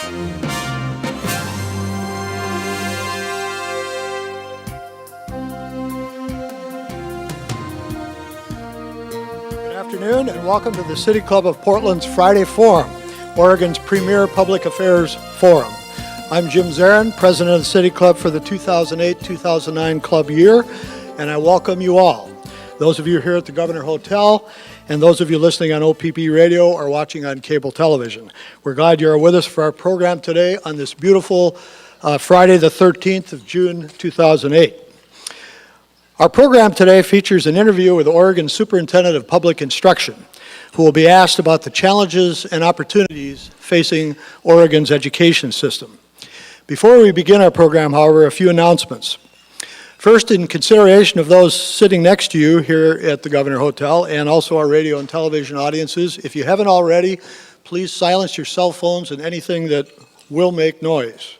Good afternoon and welcome to the City Club of Portland's Friday Forum, Oregon's premier public affairs forum. I'm Jim Zarin, president of the City Club for the 2008-2009 club year, and I welcome you all. Those of you here at the Governor Hotel and those of you listening on OPB radio or watching on cable television. We're glad you're with us for our program today on this beautiful Friday the 13th of June 2008. Our program today features an interview with Oregon Superintendent of Public Instruction, who will be asked about the challenges and opportunities facing Oregon's education system. Before we begin our program, however, a few announcements. First, in consideration of those sitting next to you here at the Governor Hotel and also our radio and television audiences, if you haven't already, please silence your cell phones and anything that will make noise.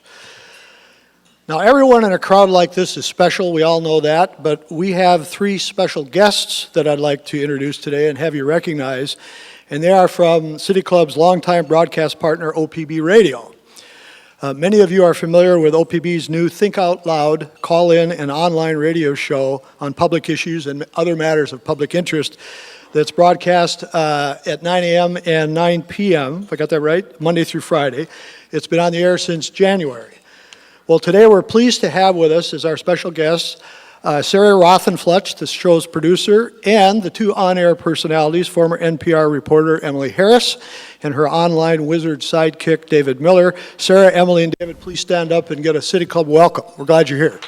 Now, everyone in a crowd like this is special, we all know that, but we have three special guests that I'd like to introduce today and have you recognize, and they are from City Club's longtime broadcast partner, OPB Radio. Many of you are familiar with OPB's new Think Out Loud call-in and online radio show on public issues and other matters of public interest that's broadcast at 9 a.m. and 9 p.m., if I got that right, Monday through Friday. It's been on the air since January. Well, today we're pleased to have with us as our special guests Sarah Rothenfletch, the show's producer, and the two on-air personalities, former NPR reporter Emily Harris and her online wizard sidekick David Miller. Sarah, Emily, and David, please stand up and get a City Club welcome. We're glad you're here.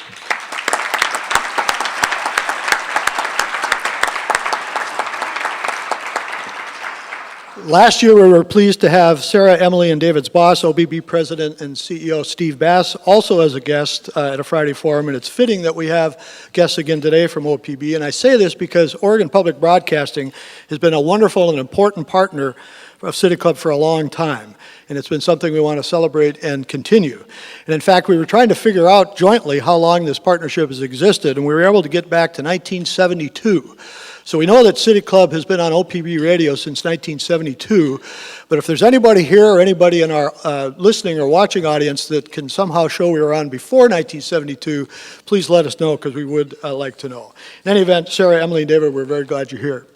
Last year, we were pleased to have Sarah, Emily, and David's boss, OPB President and CEO Steve Bass, also as a guest at a Friday Forum, and it's fitting that we have guests again today from OPB. And I say this because Oregon Public Broadcasting has been a wonderful and important partner of City Club for a long time, and it's been something we want to celebrate and continue. And in fact, we were trying to figure out jointly how long this partnership has existed, and we were able to get back to 1972. So we know that City Club has been on OPB radio since 1972, but if there's anybody here or anybody in our listening or watching audience that can somehow show we were on before 1972, please let us know, because we would like to know. In any event, Sarah, Emily, and David, we're very glad you're here.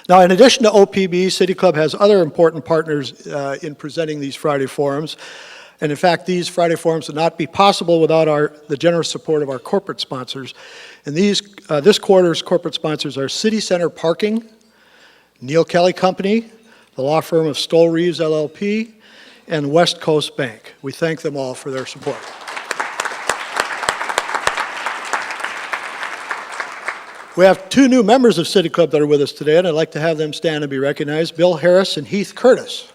Now, in addition to OPB, City Club has other important partners in presenting these Friday Forums. And in fact, these Friday Forums would not be possible without the generous support of our corporate sponsors. And this quarter's corporate sponsors are City Center Parking, Neil Kelly Company, the law firm of Stoll Reeves LLP, and West Coast Bank. We thank them all for their support. We have two new members of City Club that are with us today, and I'd like to have them stand and be recognized. Bill Harris and Heath Curtis.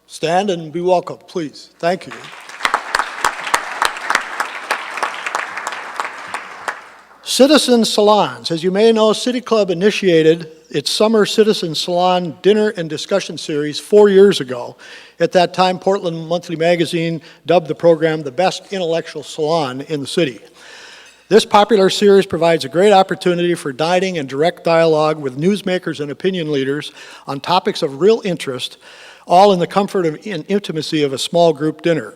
Stand and be welcome, please. Thank you. Citizen Salons. As you may know, City Club initiated its Summer Citizen Salon Dinner and Discussion Series 4 years ago. At that time, Portland Monthly Magazine dubbed the program the best intellectual salon in the city. This popular series provides a great opportunity for dining and direct dialogue with newsmakers and opinion leaders on topics of real interest, all in the comfort and intimacy of a small group dinner.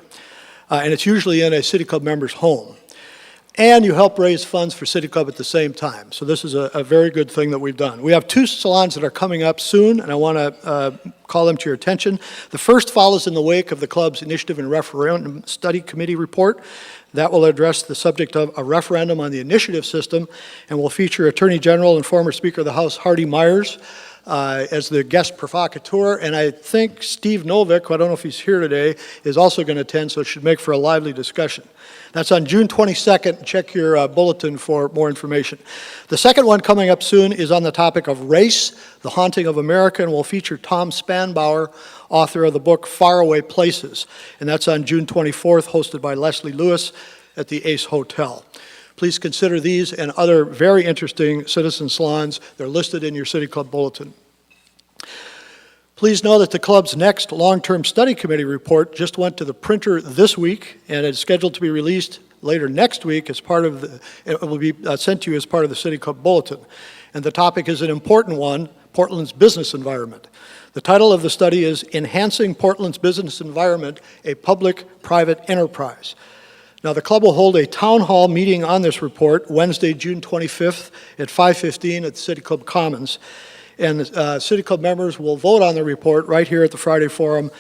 And it's usually in a City Club member's home. And you help raise funds for City Club at the same time. So this is a very good thing that we've done. We have two salons that are coming up soon, and I want to call them to your attention. The first follows in the wake of the club's Initiative and Referendum Study Committee report. That will address the subject of a referendum on the initiative system, and will feature Attorney General and former Speaker of the House Hardy Myers as the guest provocateur, and I think Steve Novick, who I don't know if he's here today, is also going to attend, so it should make for a lively discussion. That's on June 22nd. Check your bulletin for more information. The second one coming up soon is on the topic of race, the haunting of America, and will feature Tom Spanbauer, author of the book Faraway Places, and that's on June 24th, hosted by Leslie Lewis at the Ace Hotel. Please consider these and other very interesting citizen salons. They're listed in your City Club bulletin. Please know that the club's next long-term study committee report just went to the printer this week, and it's scheduled to be released later next week as part of it will be sent to you as part of the City Club bulletin. And the topic is an important one, Portland's business environment. The title of the study is Enhancing Portland's Business Environment, a Public-Private Enterprise. Now, the club will hold a town hall meeting on this report Wednesday, June 25th at 5:15 at the City Club Commons. And City Club members will vote on the report right here at the Friday Forum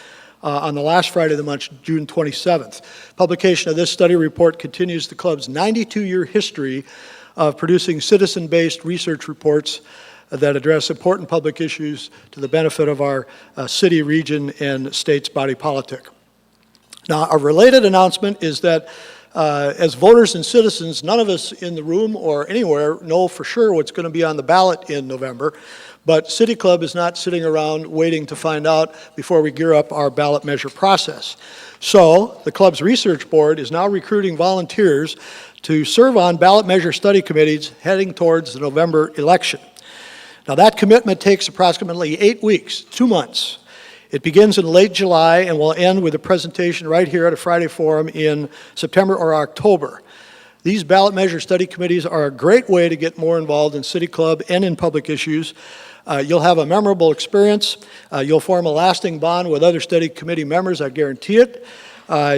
on the last Friday of the month, June 27th. Publication of this study report continues the club's 92-year history of producing citizen-based research reports that address important public issues to the benefit of our city, region, and state's body politic. Now, a related announcement is that as voters and citizens, none of us in the room or anywhere know for sure what's going to be on the ballot in November, but City Club is not sitting around waiting to find out before we gear up our ballot measure process. So, the club's research board is now recruiting volunteers to serve on ballot measure study committees heading towards the November election. Now, that commitment takes approximately 8 weeks, 2 months. It begins in late July and will end with a presentation right here at a Friday Forum in September or October. These ballot measure study committees are a great way to get more involved in City Club and in public issues. You'll have a memorable experience. You'll form a lasting bond with other study committee members, I guarantee it.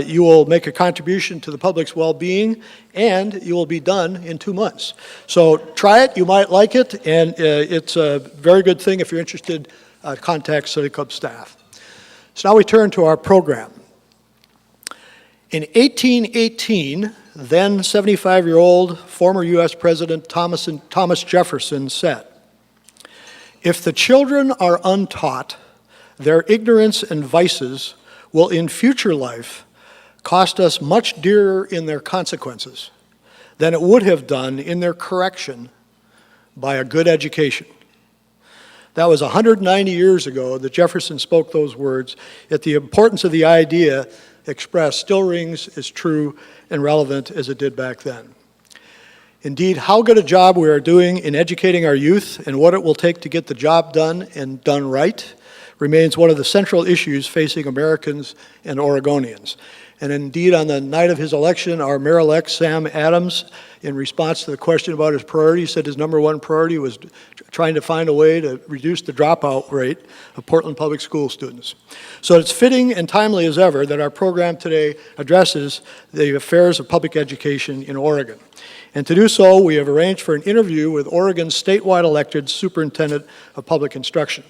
You will make a contribution to the public's well-being, and you will be done in 2 months. So try it, you might like it, and it's a very good thing. If you're interested, contact City Club staff. So now we turn to our program. In 1818, then 75-year-old former U.S. President Thomas Jefferson said, "If the children are untaught, their ignorance and vices will in future life cost us much dearer in their consequences than it would have done in their correction by a good education." That was 190 years ago that Jefferson spoke those words, yet the importance of the idea expressed still rings as true and relevant as it did back then. Indeed, how good a job we are doing in educating our youth and what it will take to get the job done and done right remains one of the central issues facing Americans and Oregonians. And indeed, on the night of his election, our mayor-elect, Sam Adams, in response to the question about his priorities, said his number one priority was trying to find a way to reduce the dropout rate of Portland Public School students. So it's fitting and timely as ever that our program today addresses the affairs of public education in Oregon. And to do so, we have arranged for an interview with Oregon's statewide elected Superintendent of Public Instruction.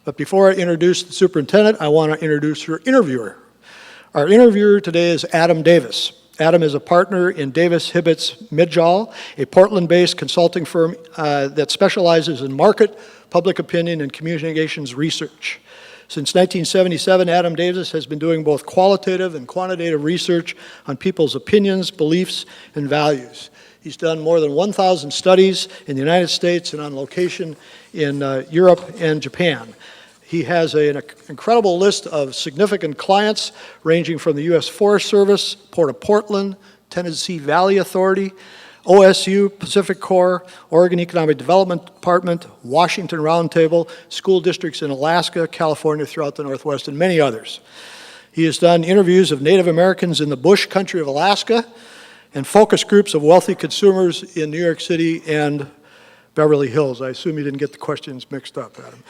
But before I introduce the superintendent, I want to introduce her interviewer. Our interviewer today is Adam Davis. Adam is a partner in Davis Hibbets Midjall, a Portland-based consulting firm that specializes in market, public opinion, and communications research. Since 1977, Adam Davis has been doing both qualitative and quantitative research on people's opinions, beliefs, and values. He's done more than 1,000 studies in the United States and on location in Europe and Japan. He has an incredible list of significant clients ranging from the U.S. Forest Service, Port of Portland, Tennessee Valley Authority, OSU, Pacific Corps, Oregon Economic Development Department, Washington Roundtable, school districts in Alaska, California, throughout the Northwest, and many others. He has done interviews of Native Americans in the bush country of Alaska and focus groups of wealthy consumers in New York City and Beverly Hills. I assume you didn't get the questions mixed up, Adam.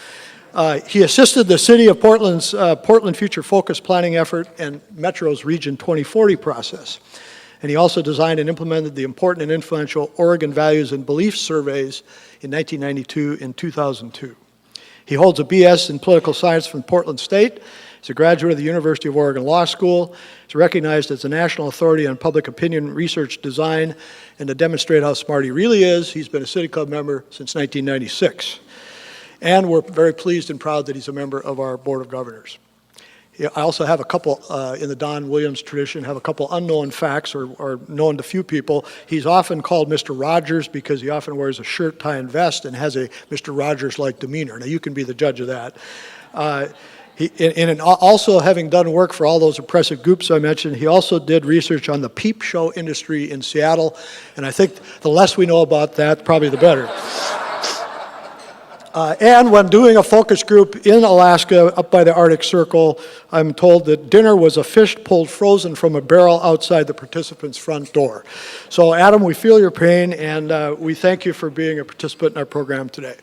He assisted the City of Portland's Portland Future Focus planning effort and Metro's Region 2040 process. And he also designed and implemented the important and influential Oregon Values and Beliefs surveys in 1992 and 2002. He holds a BS in political science from Portland State. He's a graduate of the University of Oregon Law School. He's recognized as a national authority on public opinion research design. And to demonstrate how smart he really is, he's been a City Club member since 1996. And we're very pleased and proud that he's a member of our Board of Governors. I also have a couple, in the Don Williams tradition, have a couple unknown facts or known to few people. He's often called Mr. Rogers because he often wears a shirt, tie, and vest and has a Mr. Rogers-like demeanor. Now, you can be the judge of that. Also having done work for all those impressive groups I mentioned, he also did research on the peep show industry in Seattle, and I think the less we know about that, probably the better. And when doing a focus group in Alaska up by the Arctic Circle, I'm told that dinner was a fish pulled frozen from a barrel outside the participant's front door. So Adam, we feel your pain, and we thank you for being a participant in our program today.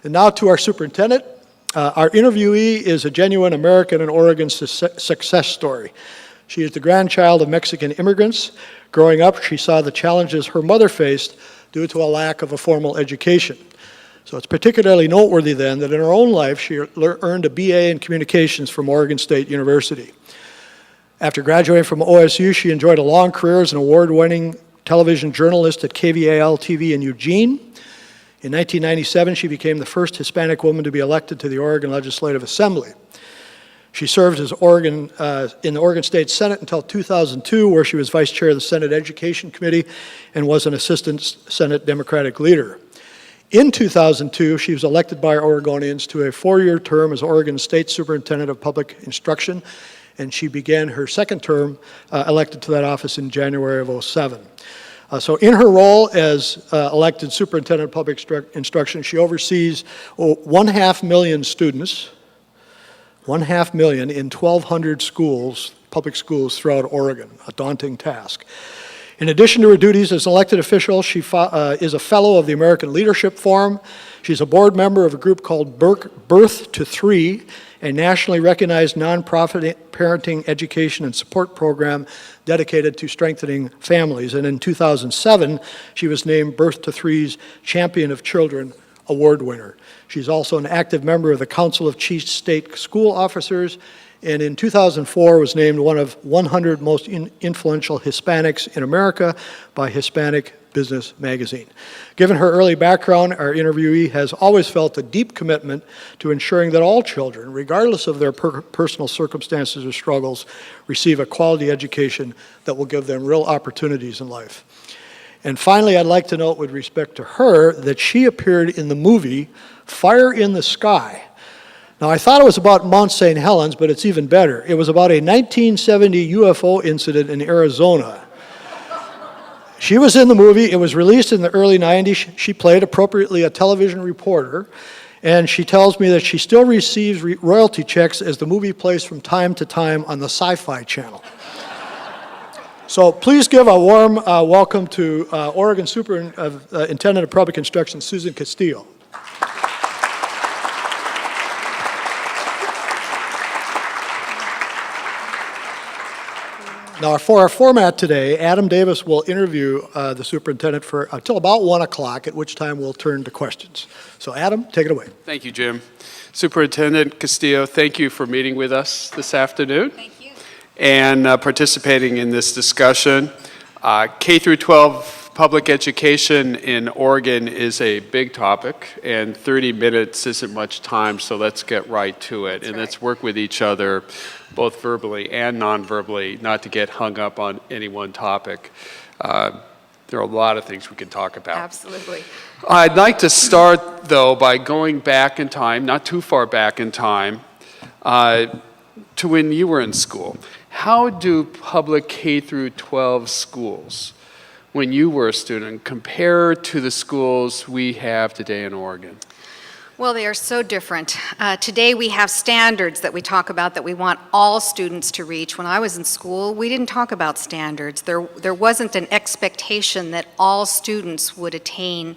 And now to our superintendent, Our interviewee is a genuine American and Oregon success story. She is the grandchild of Mexican immigrants. Growing up, she saw the challenges her mother faced due to a lack of a formal education. So it's particularly noteworthy then that in her own life, she earned a BA in communications from Oregon State University. After graduating from OSU, she enjoyed a long career as an award-winning television journalist at KVAL-TV in Eugene. In 1997, she became the first Hispanic woman to be elected to the Oregon Legislative Assembly. She served as in the Oregon State Senate until 2002, where she was vice chair of the Senate Education Committee and was an assistant Senate Democratic leader. In 2002, she was elected by Oregonians to a 4-year term as Oregon State Superintendent of Public Instruction, and she began her second term elected to that office in January of 2007. So in her role as elected Superintendent of Public Instruction, she oversees 500,000 students, 500,000 in 1,200 schools, public schools throughout Oregon, a daunting task. In addition to her duties as an elected official, she is a fellow of the American Leadership Forum. She's a board member of a group called Birth to Three, a nationally recognized nonprofit parenting education and support program dedicated to strengthening families. And in 2007, she was named Birth to Three's Champion of Children Award winner. She's also an active member of the Council of Chief State School Officers, and in 2004 was named one of 100 most influential Hispanics in America by Hispanic Business Magazine. Given her early background, our interviewee has always felt a deep commitment to ensuring that all children, regardless of their personal circumstances or struggles, receive a quality education that will give them real opportunities in life. And finally, I'd like to note with respect to her that she appeared in the movie Fire in the Sky. Now, I thought it was about Mount St. Helens, but it's even better. It was about a 1970 UFO incident in Arizona. She was in the movie. It was released in the early 90s. She played appropriately a television reporter, and she tells me that she still receives royalty checks as the movie plays from time to time on the Sci-Fi Channel. So please give a warm welcome to Oregon Superintendent of Public Instruction, Susan Castillo. Now, for our format today, Adam Davis will interview the superintendent for until about 1 o'clock, at which time we'll turn to questions. So, Adam, take it away. Thank you, Jim. Superintendent Castillo, thank you for meeting with us this afternoon. Thank you. And participating in this discussion. K-12 public education in Oregon is a big topic, and 30 minutes isn't much time, so let's get right to it. And let's work with each other, both verbally and non-verbally, not to get hung up on any one topic. There are a lot of things we can talk about. Absolutely. I'd like to start, though, by going back in time, not too far back in time, to when you were in school. How do public K-12 schools, when you were a student, compare to the schools we have today in Oregon? Well, they are so different. Today we have standards that we talk about that we want all students to reach. When I was in school, we didn't talk about standards. There wasn't an expectation that all students would attain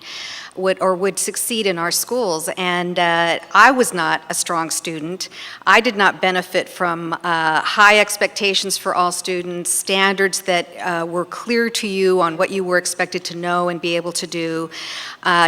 would succeed in our schools. And I was not a strong student. I did not benefit from high expectations for all students, standards that were clear to you on what you were expected to know and be able to do,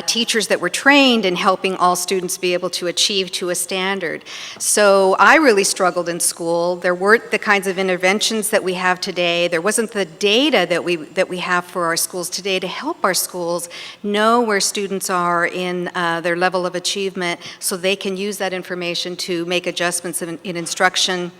teachers that were trained in helping all students be able to achieve to a standard. So I really struggled in school. There weren't the kinds of interventions that we have today. There wasn't the data that we have for our schools today to help our schools know where students are in their level of achievement, so they can use that information to make adjustments in instruction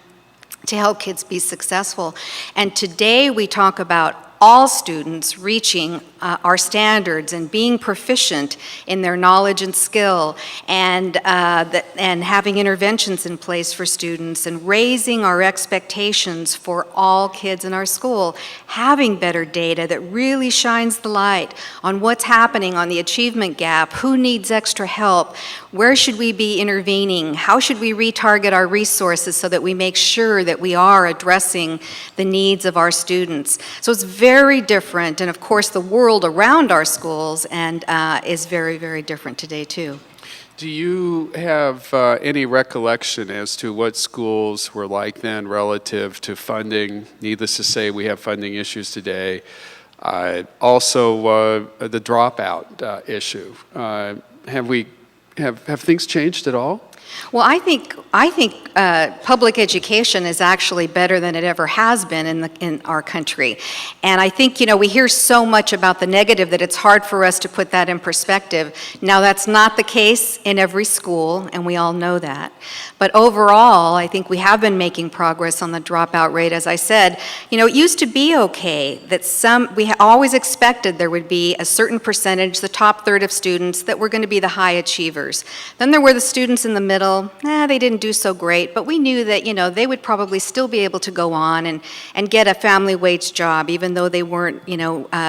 to help kids be successful. And today we talk about all students reaching our standards and being proficient in their knowledge and skill, and having interventions in place for students, and raising our expectations for all kids in our school, having better data that really shines the light on what's happening on the achievement gap, who needs extra help, where should we be intervening, how should we retarget our resources so that we make sure that we are addressing the needs of our students. So it's very different, and of course the world around our schools and is very, very different today too. Do you have any recollection as to what schools were like then relative to funding? Needless to say, we have funding issues today. Also, the dropout issue. Have things changed at all? Well, I think public education is actually better than it ever has been in our country. And I think, we hear so much about the negative that it's hard for us to put that in perspective. Now, that's not the case in every school, and we all know that. But overall, I think we have been making progress on the dropout rate. As I said, it used to be okay that we always expected there would be a certain percentage, the top third of students, that were going to be the high achievers. Then there were the students in the middle. They didn't do so great, but we knew that, they would probably still be able to go on and get a family wage job, even though they weren't,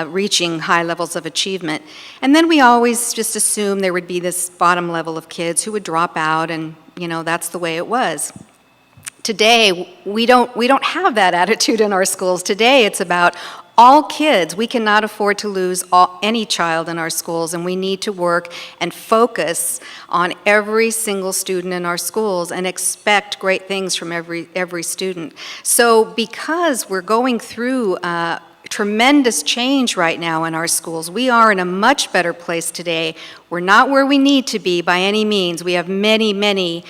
reaching high levels of achievement. And then we always just assumed there would be this bottom level of kids who would drop out, and, that's the way it was. Today, we don't have that attitude in our schools. Today, it's about all kids. We cannot afford to lose any child in our schools, and we need to work and focus on every single student in our schools and expect great things from every student. So because we're going through tremendous change right now in our schools, we are in a much better place today. We're not where we need to be by any means. We have many, many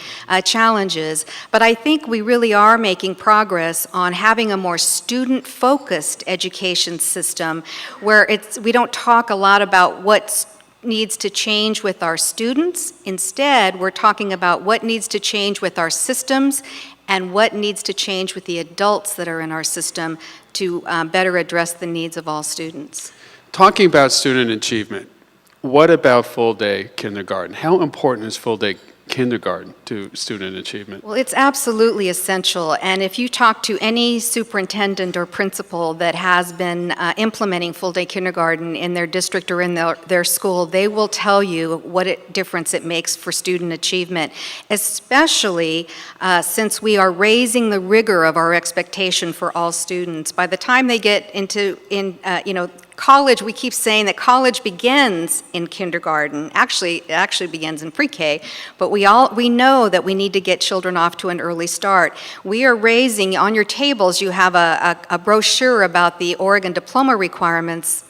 challenges, but I think we really are making progress on having a more student-focused education system where we don't talk a lot about what needs to change with our students. Instead, we're talking about what needs to change with our systems and what needs to change with the adults that are in our system to better address the needs of all students. Talking about student achievement, what about full-day kindergarten? How important is full-day kindergarten to student achievement? Well, it's absolutely essential, and if you talk to any superintendent or principal that has been implementing full-day kindergarten in their district or in their school, they will tell you what a difference it makes for student achievement, especially since we are raising the rigor of our expectation for all students. By the time they get into college, we keep saying that college begins in kindergarten. Actually, it actually begins in pre-K, but we know that we need to get children off to an early start. We are raising, on your tables, you have a brochure about the Oregon diploma requirements.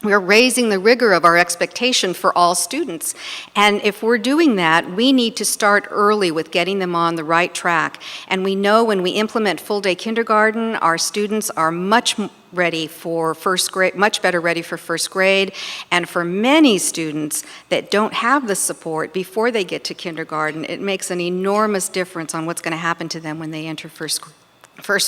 We're raising the rigor of our expectation for all students. And if we're doing that, we need to start early with getting them on the right track. And we know when we implement full-day kindergarten, our students are much ready for first grade, much better ready for first grade. And for many students that don't have the support before they get to kindergarten, it makes an enormous difference on what's going to happen to them when they enter first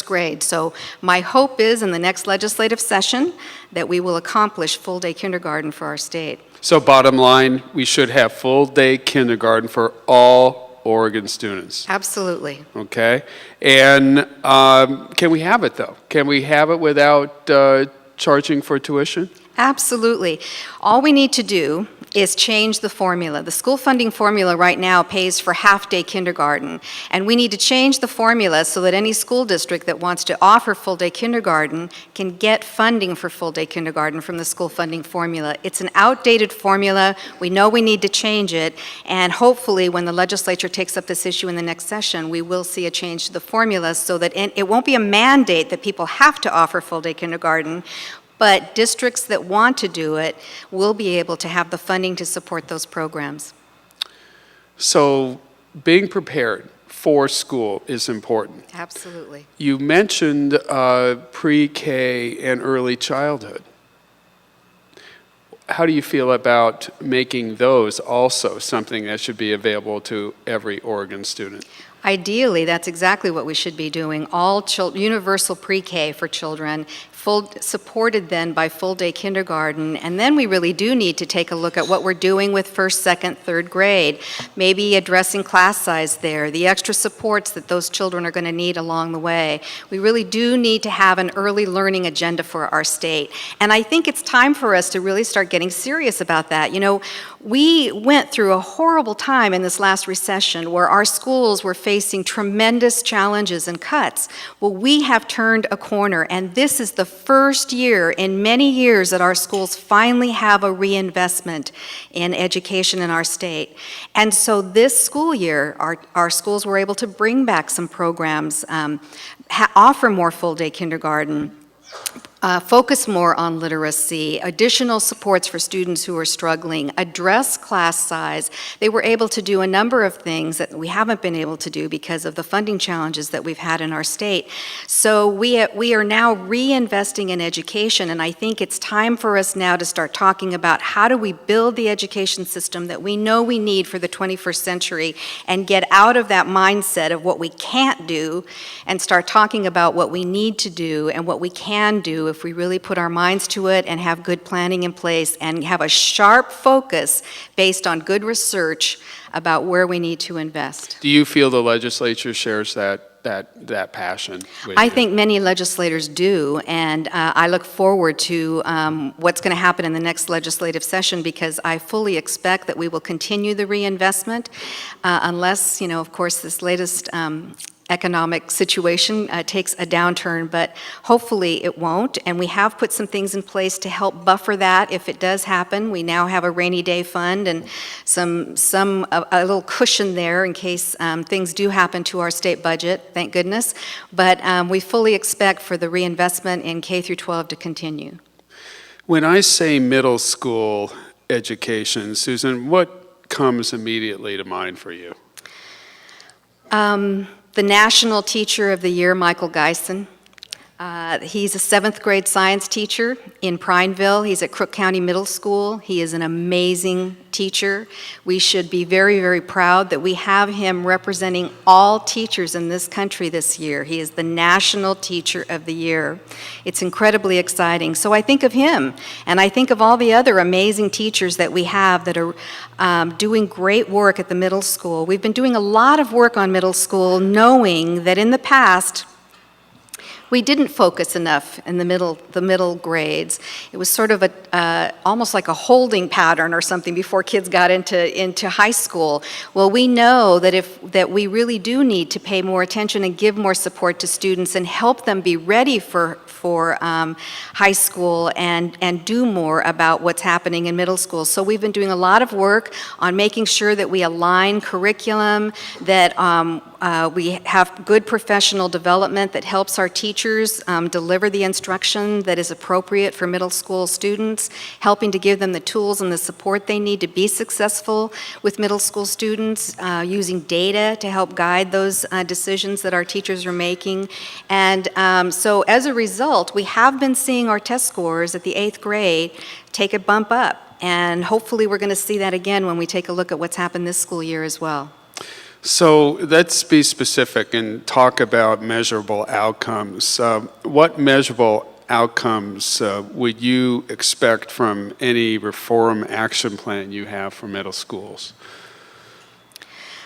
grade. So my hope is in the next legislative session that we will accomplish full-day kindergarten for our state. So bottom line, we should have full-day kindergarten for all Oregon students. Absolutely. Okay. And can we have it, though? Can we have it without charging for tuition? Absolutely. All we need to do is change the formula. The school funding formula right now pays for half-day kindergarten, and we need to change the formula so that any school district that wants to offer full-day kindergarten can get funding for full-day kindergarten from the school funding formula. It's an outdated formula. We know we need to change it, and hopefully when the legislature takes up this issue in the next session, we will see a change to the formula so that it won't be a mandate that people have to offer full-day kindergarten, but districts that want to do it will be able to have the funding to support those programs. So being prepared for school is important. Absolutely. You mentioned pre-K and early childhood. How do you feel about making those also something that should be available to every Oregon student? Ideally, that's exactly what we should be doing. Universal pre-K for children, supported then by full-day kindergarten, and then we really do need to take a look at what we're doing with first, second, third grade, maybe addressing class size there, the extra supports that those children are going to need along the way. We really do need to have an early learning agenda for our state, and I think it's time for us to really start getting serious about that. We went through a horrible time in this last recession where our schools were facing tremendous challenges and cuts. Well, we have turned a corner, and this is the first year in many years that our schools finally have a reinvestment in education in our state. And so this school year, our schools were able to bring back some programs, offer more full-day kindergarten, focus more on literacy, additional supports for students who are struggling, address class size. They were able to do a number of things that we haven't been able to do because of the funding challenges that we've had in our state. So we are now reinvesting in education, and I think it's time for us now to start talking about how do we build the education system that we know we need for the 21st century and get out of that mindset of what we can't do and start talking about what we need to do and what we can do if we really put our minds to it and have good planning in place and have a sharp focus based on good research about where we need to invest. Do you feel the legislature shares that passion with I you? think many legislators do, and I look forward to what's going to happen in the next legislative session because I fully expect that we will continue the reinvestment unless, of course, this latest economic situation takes a downturn, but hopefully it won't. And we have put some things in place to help buffer that if it does happen. We now have a rainy day fund and a little cushion there in case things do happen to our state budget, thank goodness. But we fully expect for the reinvestment in K through 12 to continue. When I say middle school education, Susan, what comes immediately to mind for you? The National Teacher of the Year, Michael Geisen. He's a 7th grade science teacher in Prineville. He's at Crook County Middle School. He is an amazing teacher. We should be very, very proud that we have him representing all teachers in this country this year. He is the National Teacher of the Year. It's incredibly exciting. So I think of him, and I think of all the other amazing teachers that we have that are doing great work at the middle school. We've been doing a lot of work on middle school, knowing that in the past, we didn't focus enough in the middle grades. It was sort of almost like a holding pattern or something before kids got into high school. Well, we know that we really do need to pay more attention and give more support to students and help them be ready for high school and do more about what's happening in middle school. So we've been doing a lot of work on making sure that we align curriculum, that we have good professional development that helps our teachers deliver the instruction that is appropriate for middle school students, helping to give them the tools and the support they need to be successful with middle school students, using data to help guide those decisions that our teachers are making. And so as a result, we have been seeing our test scores at the 8th grade take a bump up. And hopefully we're going to see that again when we take a look at what's happened this school year as well. So let's be specific and talk about measurable outcomes. What measurable outcomes would you expect from any reform action plan you have for middle schools?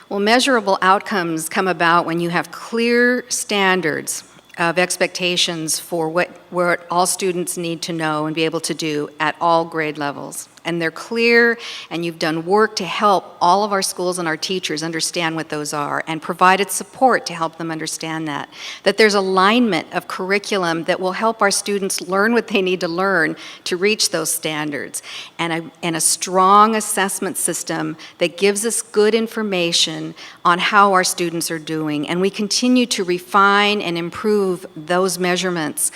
Well, measurable outcomes come about when you have clear standards of expectations for what all students need to know and be able to do at all grade levels. And they're clear, and you've done work to help all of our schools and our teachers understand what those are and provided support to help them understand that. That there's alignment of curriculum that will help our students learn what they need to learn to reach those standards. And a strong assessment system that gives us good information on how our students are doing. And we continue to refine and improve those measurements.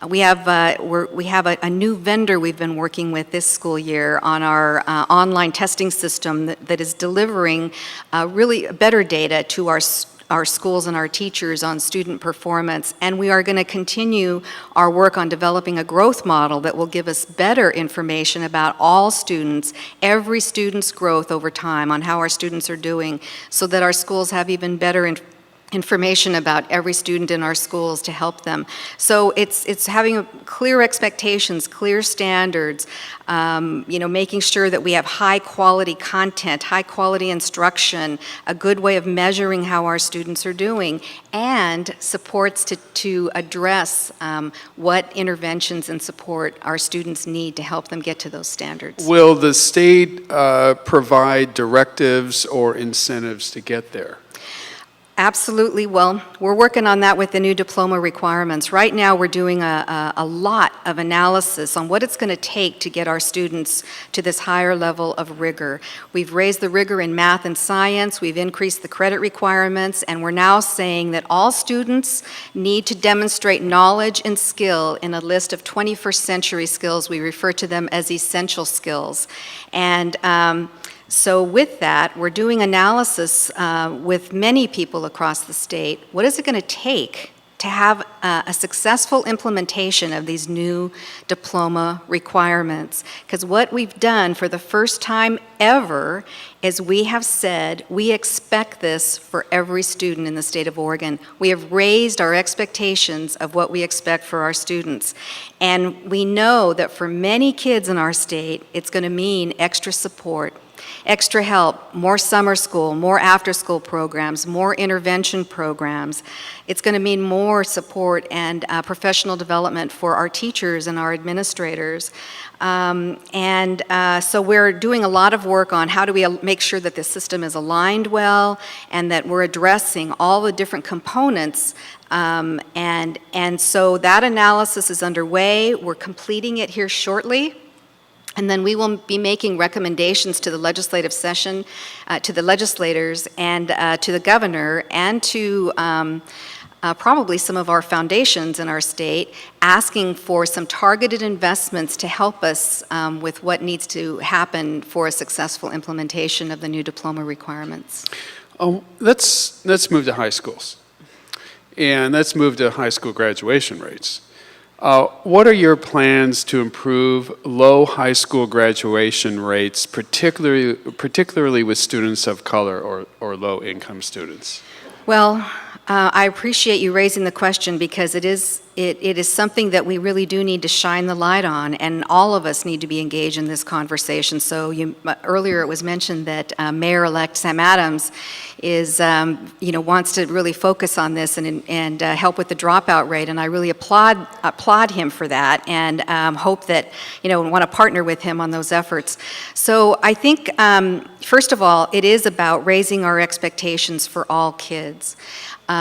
We have a new vendor we've been working with this school year on our online testing system that is delivering really better data to our schools and our teachers on student performance. And we are going to continue our work on developing a growth model that will give us better information about all students, every student's growth over time, on how our students are doing, so that our schools have even better information about every student in our schools to help them. So it's having clear expectations, clear standards, making sure that we have high quality content, high quality instruction, a good way of measuring how our students are doing, and supports to address what interventions and support our students need to help them get to those standards. Will the state provide directives or incentives to get there? Absolutely. Well, we're working on that with the new diploma requirements. Right now, we're doing a lot of analysis on what it's going to take to get our students to this higher level of rigor. We've raised the rigor in math and science, we've increased the credit requirements, and we're now saying that all students need to demonstrate knowledge and skill in a list of 21st century skills. We refer to them as essential skills. And so with that, we're doing analysis with many people across the state. What is it going to take to have a successful implementation of these new diploma requirements? Because what we've done for the first time ever is we have said we expect this for every student in the state of Oregon. We have raised our expectations of what we expect for our students. And we know that for many kids in our state, it's going to mean extra support, extra help, more summer school, more after-school programs, more intervention programs. It's going to mean more support and professional development for our teachers and our administrators. So we're doing a lot of work on how do we make sure that the system is aligned well and that we're addressing all the different components. And so that analysis is underway. We're completing it here shortly. And then we will be making recommendations to the legislative session, to the legislators, and to the governor, and to probably some of our foundations in our state, asking for some targeted investments to help us with what needs to happen for a successful implementation of the new diploma requirements. Let's move to high schools. And let's move to high school graduation rates. What are your plans to improve low high school graduation rates, particularly with students of color or low-income students? Well, I appreciate you raising the question because it is something that we really do need to shine the light on, and all of us need to be engaged in this conversation. So earlier it was mentioned that Mayor-elect Sam Adams is, wants to really focus on this and help with the dropout rate, and I really applaud him for that, and hope that, want to partner with him on those efforts. So I think, first of all, it is about raising our expectations for all kids.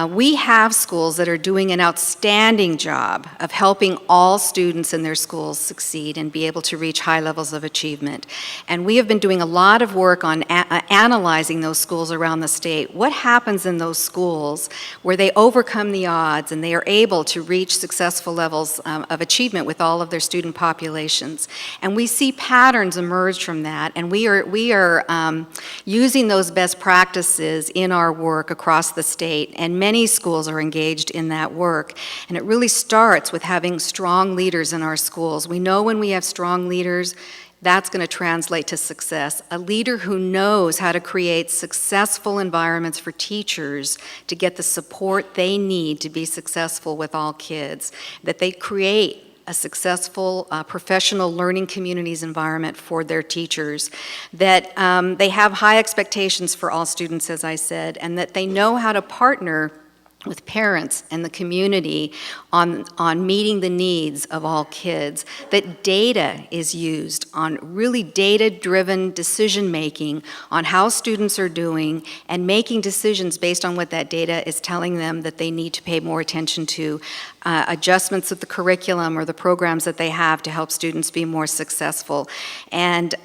We have schools that are doing an outstanding job of helping all students in their schools succeed and be able to reach high levels of achievement. And we have been doing a lot of work on analyzing those schools around the state. What happens in those schools where they overcome the odds and they are able to reach successful levels of achievement with all of their student populations? And we see patterns emerge from that, and we are using those best practices in our work across the state, and many schools are engaged in that work. And it really starts with having strong leaders in our schools. We know when we have strong leaders, that's going to translate to success. A leader who knows how to create successful environments for teachers to get the support they need to be successful with all kids, that they create a successful professional learning communities environment for their teachers, that they have high expectations for all students, as I said, and that they know how to partner with parents and the community on meeting the needs of all kids, that data is used on really data-driven decision-making on how students are doing and making decisions based on what that data is telling them that they need to pay more attention to, adjustments of the curriculum or the programs that they have to help students be more successful. And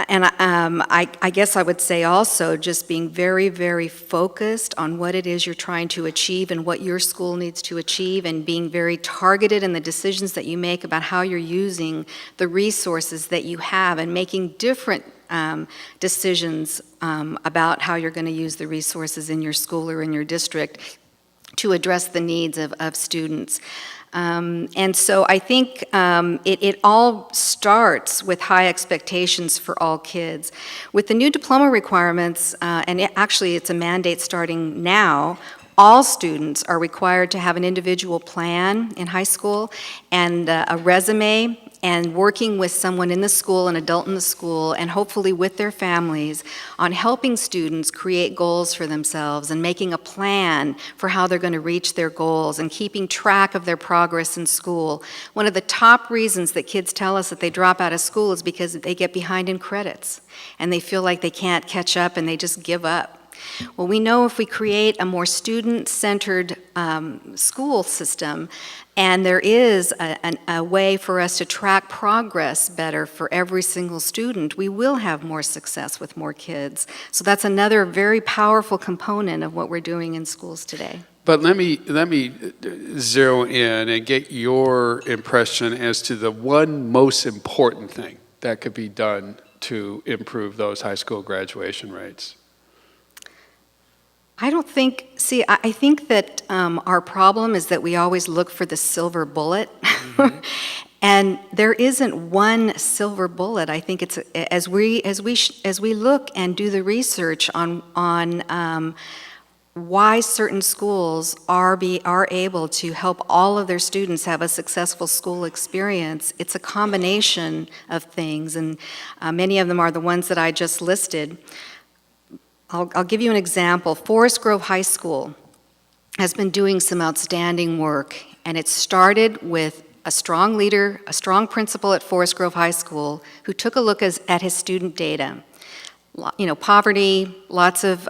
I guess I would say also just being very, very focused on what it is you're trying to achieve and what your school needs to achieve, and being very targeted in the decisions that you make about how you're using the resources that you have, and making different decisions about how you're going to use the resources in your school or in your district to address the needs of students. And so I think it all starts with high expectations for all kids. With the new diploma requirements, actually it's a mandate starting now, all students are required to have an individual plan in high school and a resume, and working with someone in the school, an adult in the school, and hopefully with their families on helping students create goals for themselves and making a plan for how they're going to reach their goals and keeping track of their progress in school. One of the top reasons that kids tell us that they drop out of school is because they get behind in credits and they feel like they can't catch up and they just give up. Well, we know if we create a more student-centered school system, and there is a way for us to track progress better for every single student, we will have more success with more kids. So that's another very powerful component of what we're doing in schools today. But let me zero in and get your impression as to the one most important thing that could be done to improve those high school graduation rates. I don't think, see, I think that our problem is that we always look for the silver bullet. Mm-hmm. And there isn't one silver bullet. I think it's, as we look and do the research on why certain schools are able to help all of their students have a successful school experience, it's a combination of things, and many of them are the ones that I just listed. I'll give you an example. Forest Grove High School has been doing some outstanding work, and it started with a strong leader, a strong principal at Forest Grove High School who took a look at his student data. You know, poverty, lots of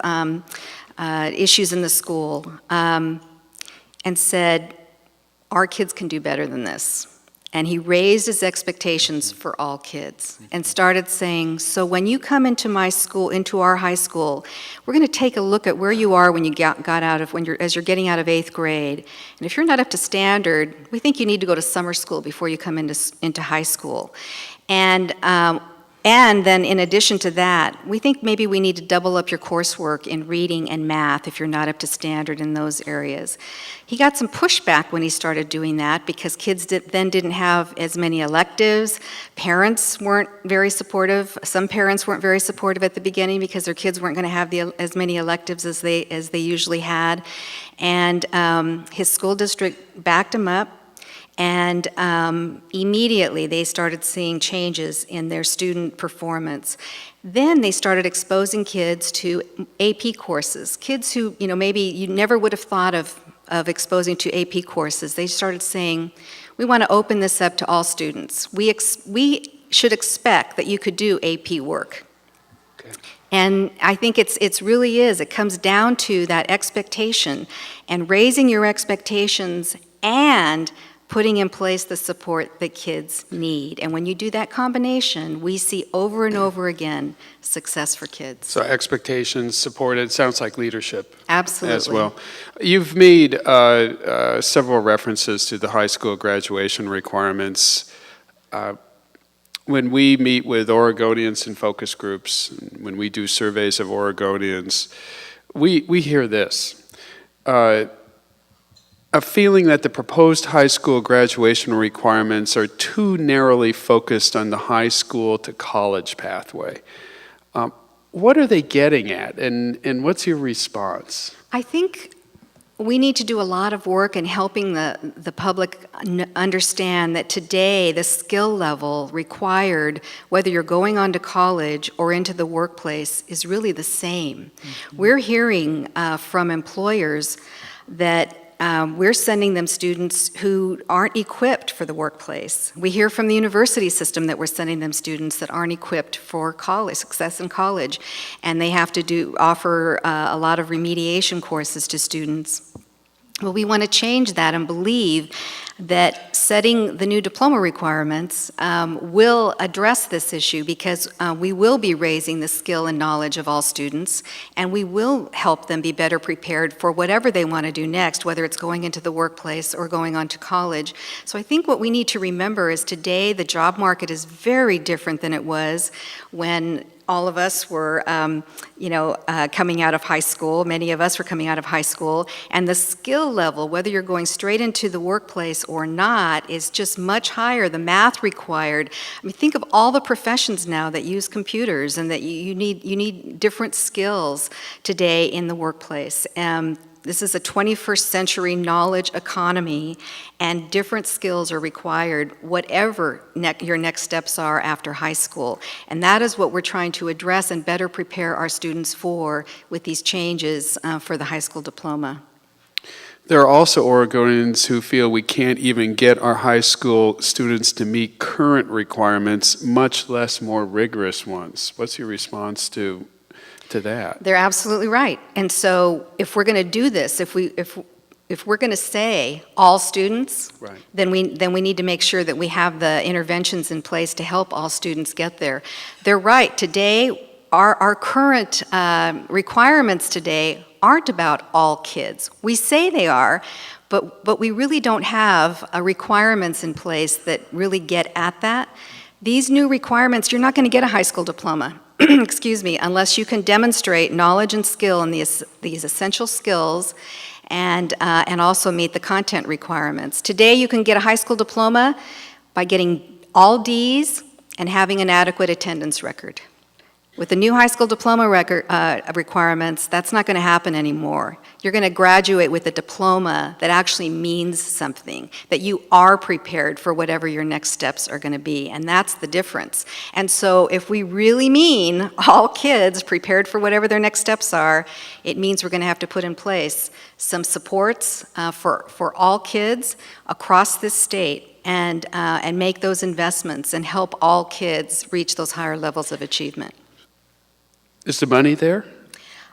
issues in the school, and said, our kids can do better than this. And he raised his expectations for all kids and started saying, so when you come into my school, into our high school, we're going to take a look at where you are when you as you're getting out of 8th grade. And if you're not up to standard, we think you need to go to summer school before you come into high school. And then in addition to that, we think maybe we need to double up your coursework in reading and math if you're not up to standard in those areas. He got some pushback when he started doing that because kids then didn't have as many electives. Parents weren't very supportive. Some parents weren't very supportive at the beginning because their kids weren't going to have as many electives as they usually had. And his school district backed him up. And immediately they started seeing changes in their student performance. Then they started exposing kids to AP courses. Kids who, maybe you never would have thought of exposing to AP courses. They started saying, we want to open this up to all students. We should expect that you could do AP work. Okay. And I think it really is. It comes down to that expectation and raising your expectations and putting in place the support that kids need. And when you do that combination, we see over and over again success for kids. So expectations, supported, sounds like leadership. Absolutely. As well. You've made several references to the high school graduation requirements. When we meet with Oregonians in focus groups, when we do surveys of Oregonians, we hear this. A feeling that the proposed high school graduation requirements are too narrowly focused on the high school to college pathway. What are they getting at, and what's your response? I think we need to do a lot of work in helping the public understand that today the skill level required, whether you're going on to college or into the workplace, is really the same. Mm-hmm. We're hearing from employers that we're sending them students who aren't equipped for the workplace. We hear from the university system that we're sending them students that aren't equipped for college, success in college, and they have to offer a lot of remediation courses to students. Well, we want to change that and believe that setting the new diploma requirements will address this issue because we will be raising the skill and knowledge of all students, and we will help them be better prepared for whatever they want to do next, whether it's going into the workplace or going on to college. So I think what we need to remember is today the job market is very different than it was when all of us were, coming out of high school. Many of us were coming out of high school, and the skill level, whether you're going straight into the workplace or not, is just much higher. The math required. I mean, think of all the professions now that use computers, and that you need different skills today in the workplace. This is a 21st century knowledge economy, and different skills are required, whatever your next steps are after high school. And that is what we're trying to address and better prepare our students for with these changes for the high school diploma. There are also Oregonians who feel we can't even get our high school students to meet current requirements, much less more rigorous ones. What's your response to to that. They're absolutely right. And so if we're going to do this, if we're going to say all students, Right. then we need to make sure that we have the interventions in place to help all students get there. They're right. Today, our current requirements today aren't about all kids. We say they are, but we really don't have requirements in place that really get at that. These new requirements, you're not going to get a high school diploma, excuse me, unless you can demonstrate knowledge and skill in these essential skills and also meet the content requirements. Today, you can get a high school diploma by getting all D's and having an adequate attendance record. With the new high school diploma requirements, that's not going to happen anymore. You're going to graduate with a diploma that actually means something, that you are prepared for whatever your next steps are going to be, and that's the difference. And so if we really mean all kids prepared for whatever their next steps are, it means we're going to have to put in place some supports for all kids across this state and make those investments and help all kids reach those higher levels of achievement. Is the money there?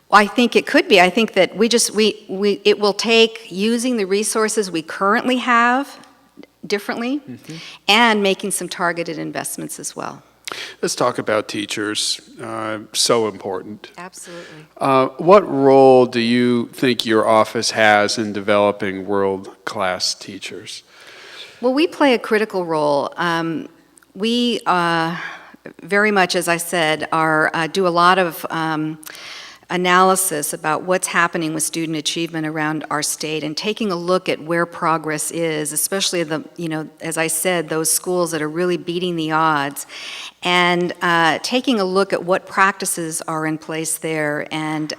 Well, I think it could be. I think that it will take using the resources we currently have differently and making some targeted investments as well. Let's talk about teachers, so important. Absolutely. What role do you think your office has in developing world-class teachers? Well, we play a critical role. We very much, as I said, do a lot of analysis about what's happening with student achievement around our state and taking a look at where progress is, especially as I said, those schools that are really beating the odds, and taking a look at what practices are in place there and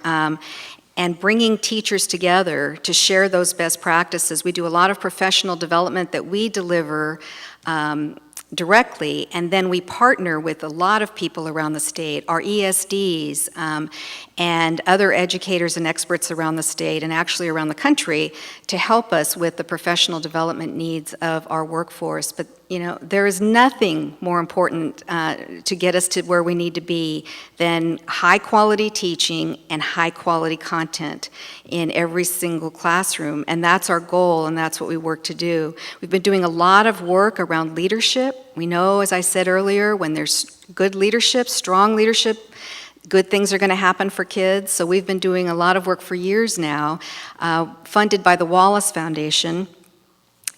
bringing teachers together to share those best practices. We do a lot of professional development that we deliver directly, and then we partner with a lot of people around the state, our ESDs and other educators and experts around the state and actually around the country to help us with the professional development needs of our workforce. But there is nothing more important to get us to where we need to be than high quality teaching and high quality content in every single classroom. And that's our goal, and that's what we work to do. We've been doing a lot of work around leadership. We know, as I said earlier, when there's good leadership, strong leadership, good things are going to happen for kids. So we've been doing a lot of work for years now, funded by the Wallace Foundation,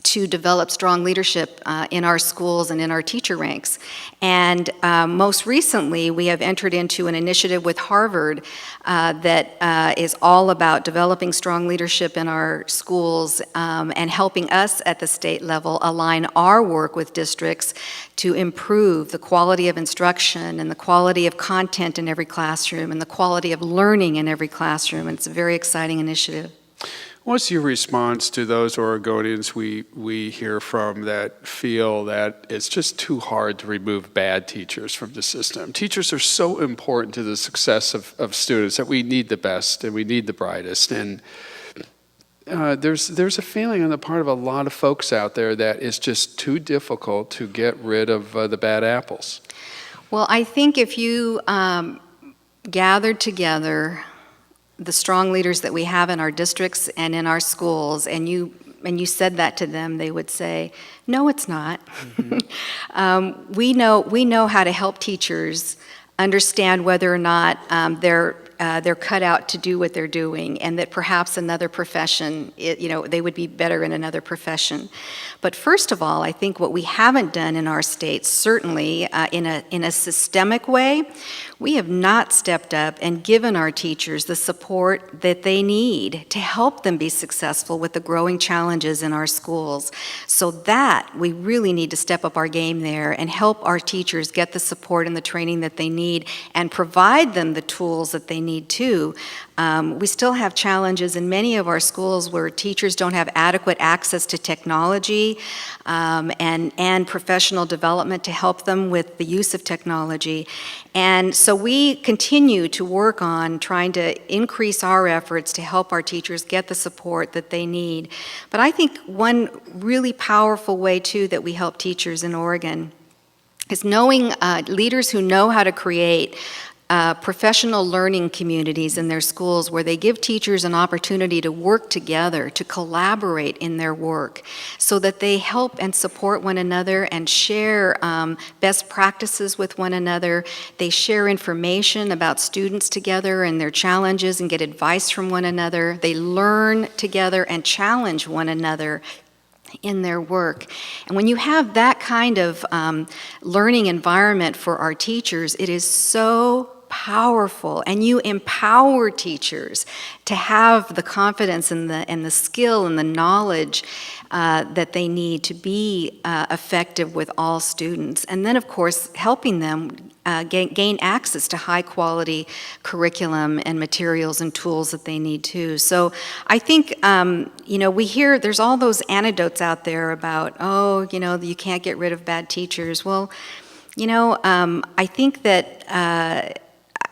to develop strong leadership in our schools and in our teacher ranks. And most recently, we have entered into an initiative with Harvard that is all about developing strong leadership in our schools and helping us at the state level align our work with districts to improve the quality of instruction and the quality of content in every classroom and the quality of learning in every classroom. And it's a very exciting initiative. What's your response to those Oregonians we hear from that feel that it's just too hard to remove bad teachers from the system? Teachers are so important to the success of students that we need the best and we need the brightest. And there's a feeling on the part of a lot of folks out there that it's just too difficult to get rid of the bad apples. Well, I think if you gathered together the strong leaders that we have in our districts and in our schools, and you said that to them, they would say, "No, it's not." Mm-hmm. We know how to help teachers understand whether or not they're cut out to do what they're doing, and that perhaps another profession, they would be better in another profession. But first of all, I think what we haven't done in our state, certainly in a systemic way, we have not stepped up and given our teachers the support that they need to help them be successful with the growing challenges in our schools. So that we really need to step up our game there and help our teachers get the support and the training that they need and provide them the tools that they need too. We still have challenges in many of our schools where teachers don't have adequate access to technology and professional development to help them with the use of technology. And so we continue to work on trying to increase our efforts to help our teachers get the support that they need. But I think one really powerful way too that we help teachers in Oregon is knowing leaders who know how to create professional learning communities in their schools where they give teachers an opportunity to work together, to collaborate in their work, so that they help and support one another and share best practices with one another. They share information about students together and their challenges and get advice from one another. They learn together and challenge one another in their work. And when you have that kind of learning environment for our teachers, it is so powerful, and you empower teachers to have the confidence and the skill and the knowledge that they need to be effective with all students. And then, of course, helping them gain access to high-quality curriculum and materials and tools that they need too. So I think, we hear there's all those anecdotes out there about, you can't get rid of bad teachers. Well, I think that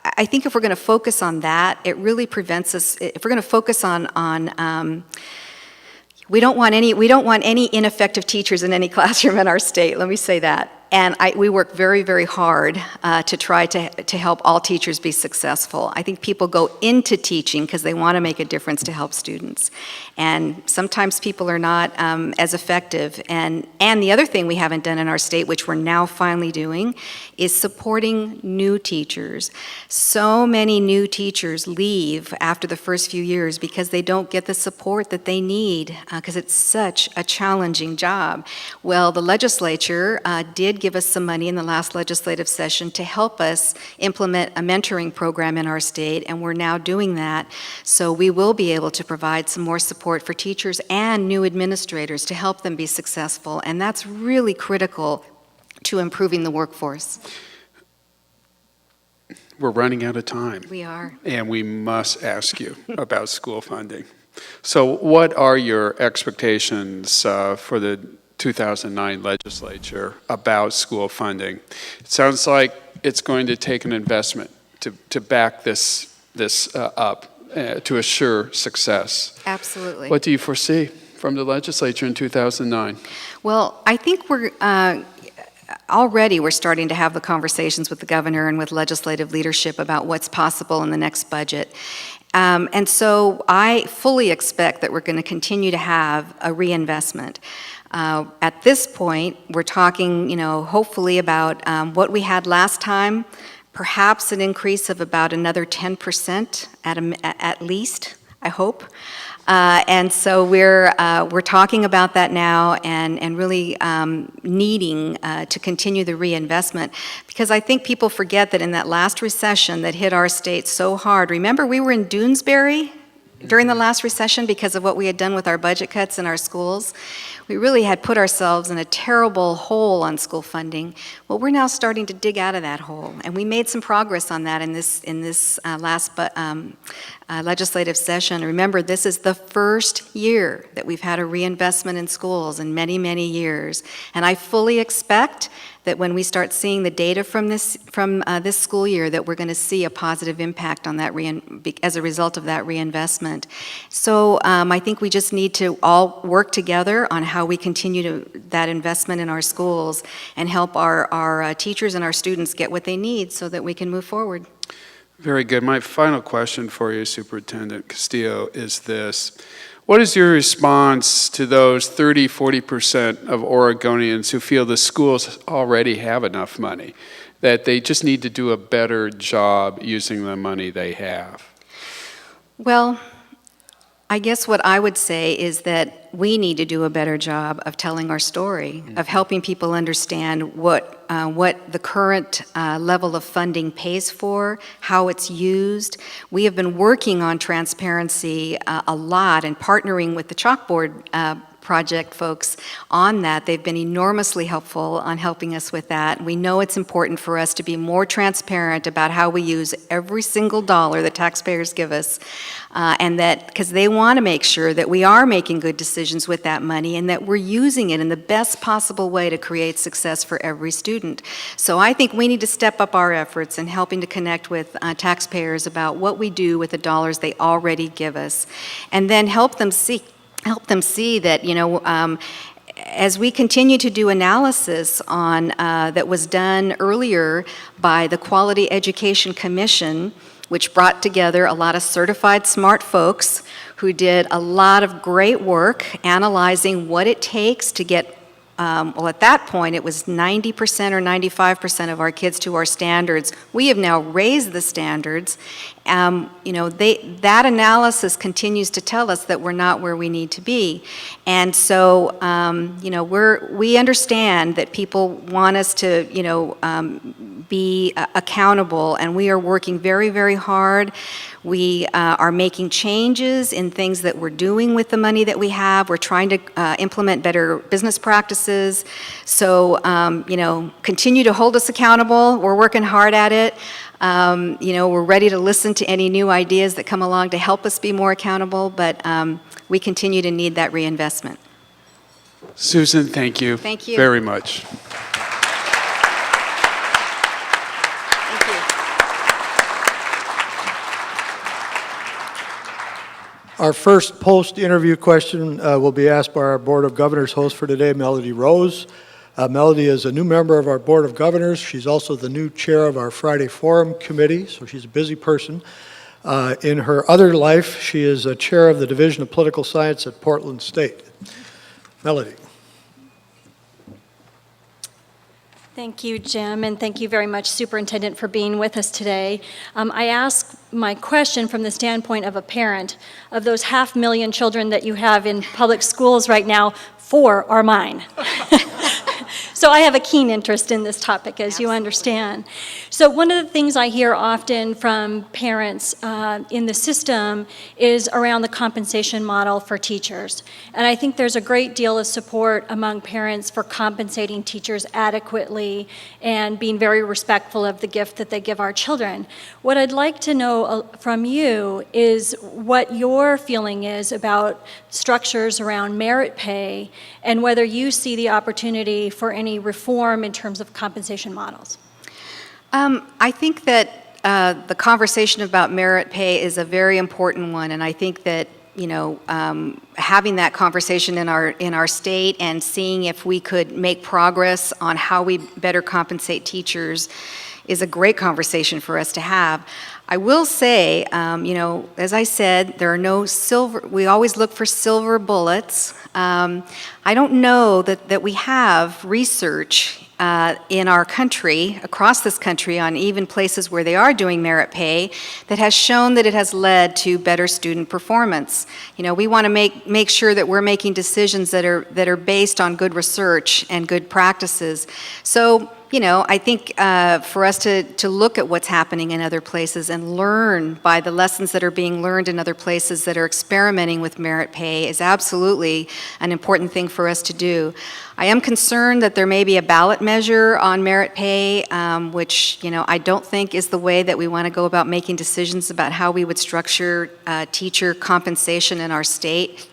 I think if we're going to focus on that, it really prevents us. If we're going to focus on we don't want any ineffective teachers in any classroom in our state. Let me say that. And we work very, very hard to try to help all teachers be successful. I think people go into teaching because they want to make a difference to help students. And sometimes people are not as effective. And the other thing we haven't done in our state, which we're now finally doing, is supporting new teachers. So many new teachers leave after the first few years because they don't get the support that they need, because it's such a challenging job. Well, the legislature did give us some money in the last legislative session to help us implement a mentoring program in our state, and we're now doing that. So we will be able to provide some more support for teachers and new administrators to help them be successful, and that's really critical to improving the workforce. We're running out of time. We are. And we must ask you about school funding. So what are your expectations for the 2009 legislature about school funding? It sounds like it's going to take an investment to back this up, to assure success. Absolutely. What do you foresee from the legislature in 2009? Well, I think we're already starting to have the conversations with the governor and with legislative leadership about what's possible in the next budget. And so I fully expect that we're going to continue to have a reinvestment. At this point, we're talking, hopefully about what we had last time, perhaps an increase of about another 10% at least, I hope. And so we're talking about that now and really needing to continue the reinvestment, because I think people forget that in that last recession that hit our state so hard, remember we were in Doonesbury during the last recession because of what we had done with our budget cuts in our schools. We really had put ourselves in a terrible hole on school funding. Well, we're now starting to dig out of that hole, and we made some progress on that in this last legislative session. Remember, this is the first year that we've had a reinvestment in schools in many, many years, and I fully expect that when we start seeing the data from this school year, that we're going to see a positive impact on that as a result of that reinvestment. So I think we just need to all work together on how we continue that investment in our schools and help our teachers and our students get what they need so that we can move forward. Very good. My final question for you, Superintendent Castillo, is this. What is your response to those 30-40% of Oregonians who feel the schools already have enough money, that they just need to do a better job using the money they have? Well, I guess what I would say is that we need to do a better job of telling our story, of helping people understand what the current level of funding pays for, how it's used. We have been working on transparency a lot and partnering with the Chalkboard Project folks on that. They've been enormously helpful on helping us with that. We know it's important for us to be more transparent about how we use every single dollar that taxpayers give us, and that because they want to make sure that we are making good decisions with that money and that we're using it in the best possible way to create success for every student. So I think we need to step up our efforts in helping to connect with taxpayers about what we do with the dollars they already give us, and then help them see that, as we continue to do analysis on that was done earlier by the Quality Education Commission, which brought together a lot of certified smart folks who did a lot of great work analyzing what it takes to get, well, at that point, it was 90% or 95% of our kids to our standards. We have now raised the standards. That analysis continues to tell us that we're not where we need to be. And so, we understand that people want us to, be accountable, and we are working very, very hard. We are making changes in things that we're doing with the money that we have. We're trying to implement better business practices. So, continue to hold us accountable. We're working hard at it. We're ready to listen to any new ideas that come along to help us be more accountable, but we continue to need that reinvestment. Susan, thank you. Thank you. Very much. Thank you. Our first post-interview question will be asked by our Board of Governors host for today, Melody Rose. Melody is a new member of our Board of Governors. She's also the new chair of our Friday Forum Committee, so she's a busy person. In her other life, she is a chair of the Division of Political Science at Portland State. Melody. Thank you, Jim, and thank you very much, Superintendent, for being with us today. I ask my question from the standpoint of a parent. Of those 500,000 children that you have in public schools right now, 4 are mine. So I have a keen interest in this topic, as you understand. So one of the things I hear often from parents in the system is around the compensation model for teachers. And I think there's a great deal of support among parents for compensating teachers adequately and being very respectful of the gift that they give our children. What I'd like to know from you is what your feeling is about structures around merit pay and whether you see the opportunity for any reform in terms of compensation models. I think that the conversation about merit pay is a very important one, and I think that having that conversation in our state and seeing if we could make progress on how we better compensate teachers is a great conversation for us to have. I will say, as I said, there are no silver, we always look for silver bullets. I don't know that we have research in our country, across this country, on even places where they are doing merit pay, that has shown that it has led to better student performance. We want to make sure that we're making decisions that are based on good research and good practices. So, I think for us to look at what's happening in other places and learn by the lessons that are being learned in other places that are experimenting with merit pay is absolutely an important thing for us to do. I am concerned that there may be a ballot measure on merit pay, which, I don't think is the way that we want to go about making decisions about how we would structure teacher compensation in our state.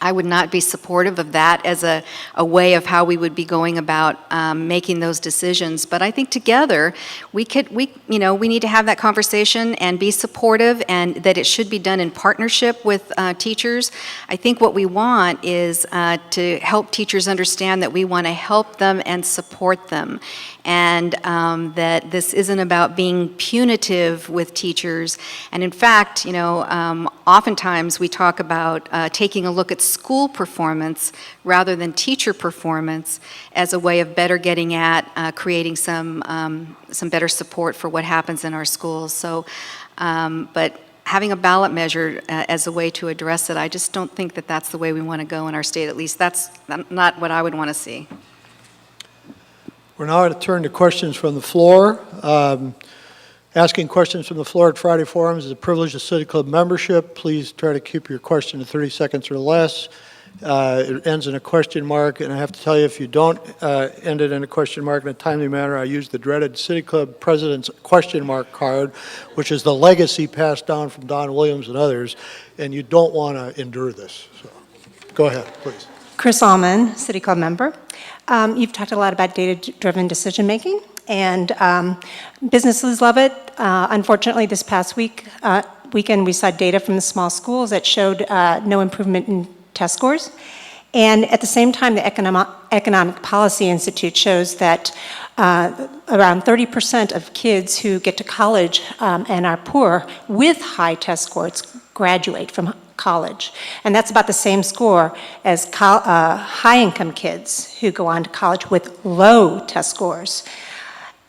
I would not be supportive of that as a way of how we would be going about making those decisions. But I think together we need to have that conversation and be supportive, and that it should be done in partnership with teachers. I think what we want is to help teachers understand that we want to help them and support them, and that this isn't about being punitive with teachers. And in fact, oftentimes we talk about taking a look at school performance rather than teacher performance as a way of better getting at creating some better support for what happens in our schools. So, but having a ballot measure as a way to address it, I just don't think that that's the way we want to go in our state. At least that's not what I would want to see. We're now going to turn to questions from the floor. Asking questions from the floor at Friday Forums is a privilege of City Club membership. Please try to keep your question to 30 seconds or less. It ends in a question mark, and I have to tell you, if you don't end it in a question mark in a timely manner, I use the dreaded City Club President's question mark card, which is the legacy passed down from Don Williams and others, and you don't want to endure this. So, go ahead, please. Chris Allman, City Club member. You've talked a lot about data-driven decision-making, and businesses love it. Unfortunately, this past weekend, we saw data from the small schools that showed no improvement in test scores. And at the same time, the Economic Policy Institute shows that around 30% of kids who get to college and are poor with high test scores graduate from college. And that's about the same score as high-income kids who go on to college with low test scores.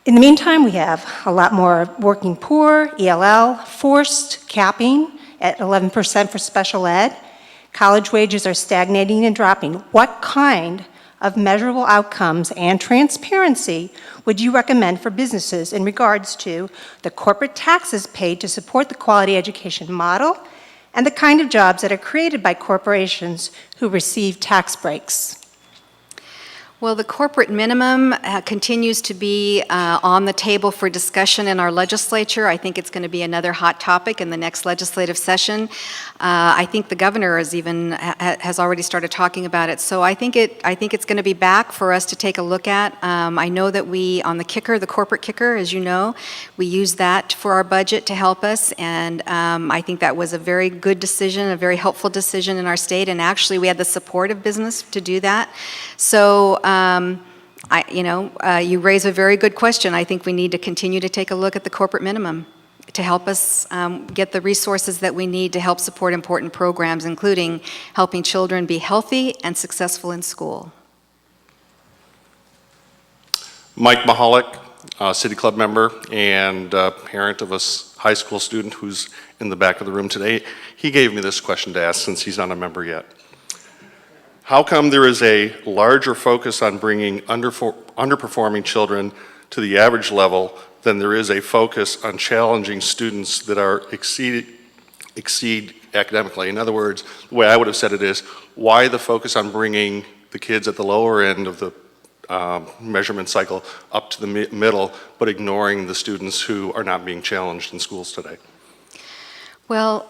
In the meantime, we have a lot more working poor, ELL, forced capping at 11% for special ed. College wages are stagnating and dropping. What kind of measurable outcomes and transparency would you recommend for businesses in regards to the corporate taxes paid to support the quality education model and the kind of jobs that are created by corporations who receive tax breaks? Well, the corporate minimum continues to be on the table for discussion in our legislature. I think it's going to be another hot topic in the next legislative session. I think the governor has already started talking about it. So I think it's going to be back for us to take a look at. I know that we, on the kicker, the corporate kicker, as you know, we use that for our budget to help us. And I think that was a very good decision, a very helpful decision in our state. And actually, we had the support of business to do that. So you raise a very good question. I think we need to continue to take a look at the corporate minimum to help us get the resources that we need to help support important programs, including helping children be healthy and successful in school. Mike Mahalik, City Club member and parent of a high school student who's in the back of the room today. He gave me this question to ask since he's not a member yet. How come there is a larger focus on bringing underperforming children to the average level than there is a focus on challenging students that are exceed academically? In other words, the way I would have said it is, why the focus on bringing the kids at the lower end of the measurement cycle up to the middle, but ignoring the students who are not being challenged in schools today? Well,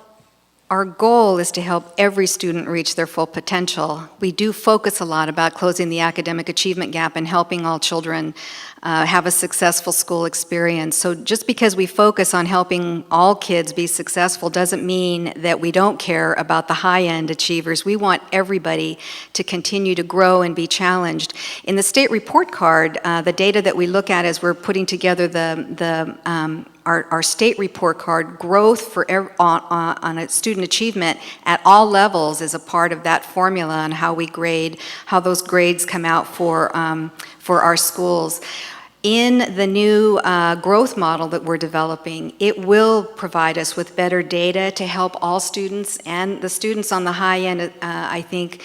our goal is to help every student reach their full potential. We do focus a lot about closing the academic achievement gap and helping all children have a successful school experience. So just because we focus on helping all kids be successful doesn't mean that we don't care about the high-end achievers. We want everybody to continue to grow and be challenged. In the state report card, the data that we look at as we're putting together our state report card, growth on a student achievement at all levels is a part of that formula on how we grade, how those grades come out for our schools. In the new growth model that we're developing, it will provide us with better data to help all students, and the students on the high end, I think,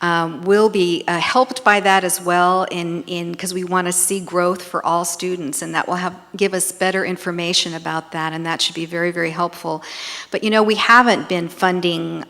will be helped by that as well because we want to see growth for all students, and that will give us better information about that, and that should be very, very helpful. But we haven't been funding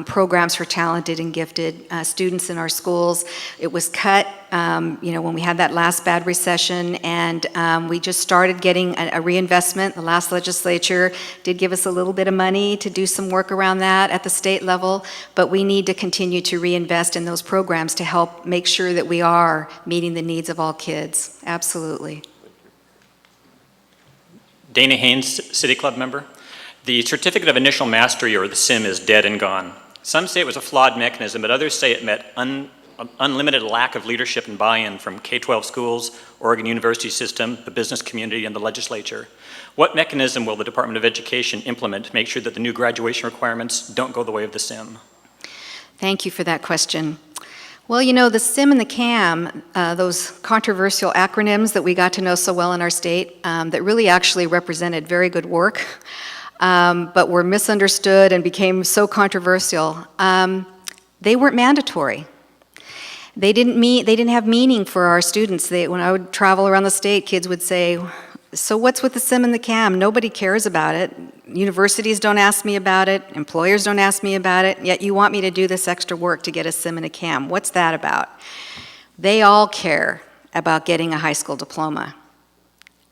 programs for talented and gifted students in our schools. It was cut when we had that last bad recession, and we just started getting a reinvestment. The last legislature did give us a little bit of money to do some work around that at the state level, but we need to continue to reinvest in those programs to help make sure that we are meeting the needs of all kids. Absolutely. Dana Haynes, City Club member. The Certificate of Initial Mastery, or the SIM, is dead and gone. Some say it was a flawed mechanism, but others say it met unlimited lack of leadership and buy-in from K-12 schools, Oregon University system, the business community, and the legislature. What mechanism will the Department of Education implement to make sure that the new graduation requirements don't go the way of the SIM? Thank you for that question. Well, the SIM and the CAM, those controversial acronyms that we got to know so well in our state, that really actually represented very good work, but were misunderstood and became so controversial. They weren't mandatory. They didn't have meaning for our students. When I would travel around the state, kids would say, "So what's with the SIM and the CAM? Nobody cares about it. Universities don't ask me about it. Employers don't ask me about it. Yet you want me to do this extra work to get a SIM and a CAM. What's that about?" They all care about getting a high school diploma.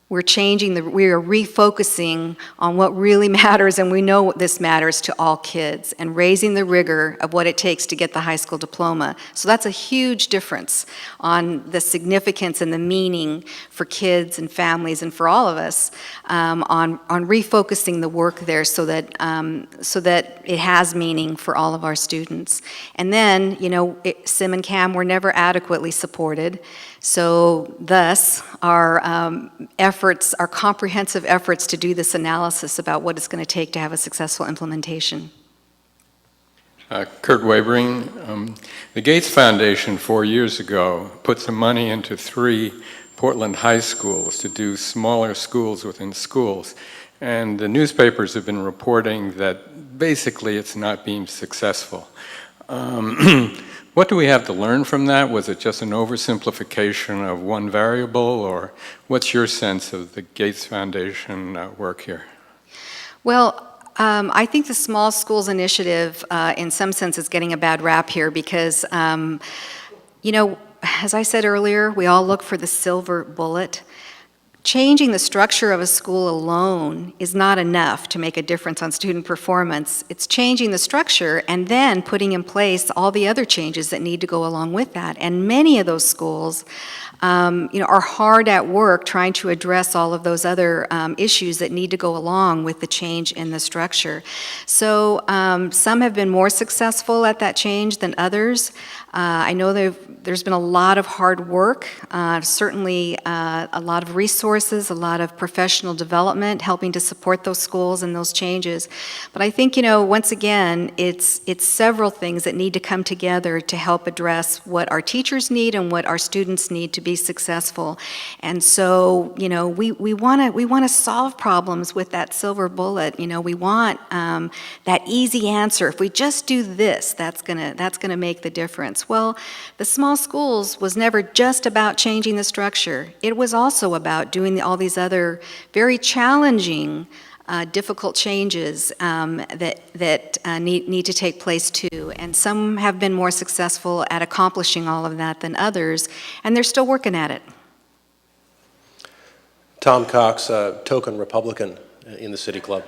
we are refocusing on what really matters, and we know this matters to all kids, and raising the rigor of what it takes to get the high school diploma. So that's a huge difference on the significance and the meaning for kids and families and for all of us, on refocusing the work there so that it has meaning for all of our students. And then, SIM and CAM were never adequately supported. So thus, our our comprehensive efforts to do this analysis about what it's going to take to have a successful implementation. Kurt Wavering, the Gates Foundation 4 years ago put some money into 3 Portland high schools to do smaller schools within schools. And the newspapers have been reporting that basically it's not being successful. What do we have to learn from that? Was it just an oversimplification of one variable, or what's your sense of the Gates Foundation work here? Well, I think the Small Schools Initiative, in some sense, is getting a bad rap here because, as I said earlier, we all look for the silver bullet. Changing the structure of a school alone is not enough to make a difference on student performance. It's changing the structure and then putting in place all the other changes that need to go along with that. And many of those schools, are hard at work trying to address all of those other issues that need to go along with the change in the structure. So some have been more successful at that change than others. I know there's been a lot of hard work, certainly a lot of resources, a lot of professional development helping to support those schools and those changes. But I think, once again, it's several things that need to come together to help address what our teachers need and what our students need to be successful. And so, we want to solve problems with that silver bullet. We want that easy answer. If we just do this, that's gonna make the difference. Well, the small schools was never just about changing the structure. It was also about doing all these other very challenging, difficult changes that need to take place too. And some have been more successful at accomplishing all of that than others, and they're still working at it. Tom Cox, token Republican in the City Club.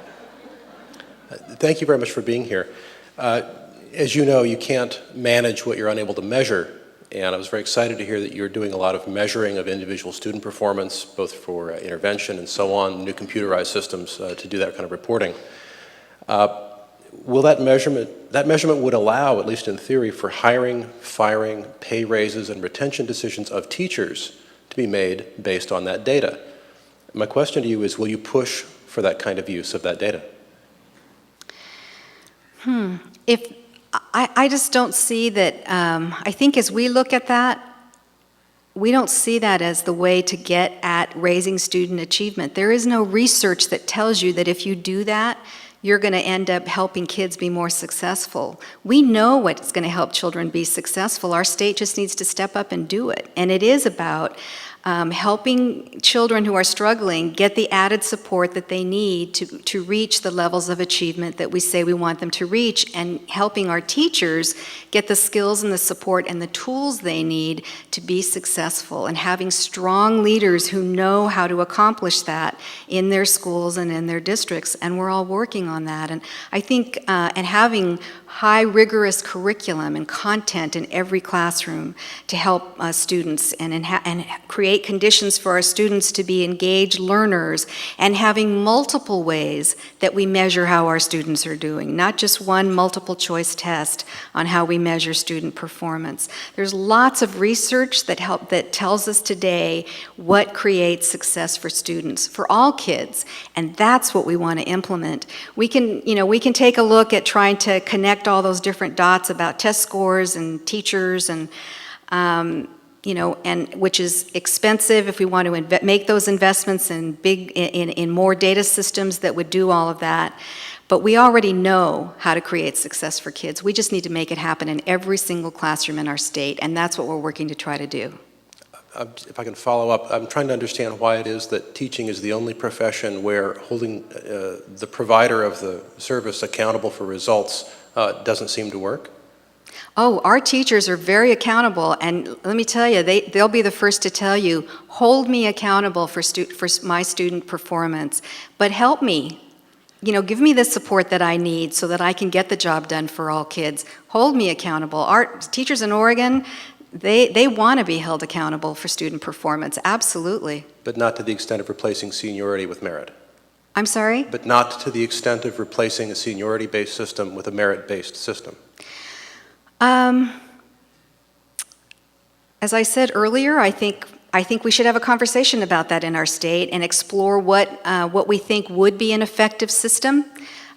Thank you very much for being here. As you know, you can't manage what you're unable to measure, and I was very excited to hear that you're doing a lot of measuring of individual student performance, both for intervention and so on, new computerized systems to do that kind of reporting. Will that measurement would allow, at least in theory, for hiring, firing, pay raises, and retention decisions of teachers to be made based on that data. My question to you is, will you push for that kind of use of that data? I just don't see that. I think as we look at that, we don't see that as the way to get at raising student achievement. There is no research that tells you that if you do that, you're going to end up helping kids be more successful. We know what's going to help children be successful. Our state just needs to step up and do it. And it is about helping children who are struggling get the added support that they need to reach the levels of achievement that we say we want them to reach, and helping our teachers get the skills and the support and the tools they need to be successful, and having strong leaders who know how to accomplish that in their schools and in their districts, and we're all working on that. And I think, and having high rigorous curriculum and content in every classroom to help students and create conditions for our students to be engaged learners, and having multiple ways that we measure how our students are doing, not just one multiple choice test on how we measure student performance. There's lots of research that tells us today what creates success for students, for all kids, and that's what we want to implement. We can take a look at trying to connect all those different dots about test scores and teachers and and which is expensive if we want to make those investments in more data systems that would do all of that. But we already know how to create success for kids. We just need to make it happen in every single classroom in our state, and that's what we're working to try to do. If I can follow up, I'm trying to understand why it is that teaching is the only profession where holding the provider of the service accountable for results doesn't seem to work. Oh, our teachers are very accountable, and let me tell you, they'll be the first to tell you, hold me accountable for my student performance, but help me. Give me the support that I need so that I can get the job done for all kids. Hold me accountable. Our teachers in Oregon, they want to be held accountable for student performance, absolutely. But not to the extent of replacing seniority with merit. I'm sorry? But not to the extent of replacing a seniority-based system with a merit-based system. As I said earlier, I think we should have a conversation about that in our state and explore what we think would be an effective system.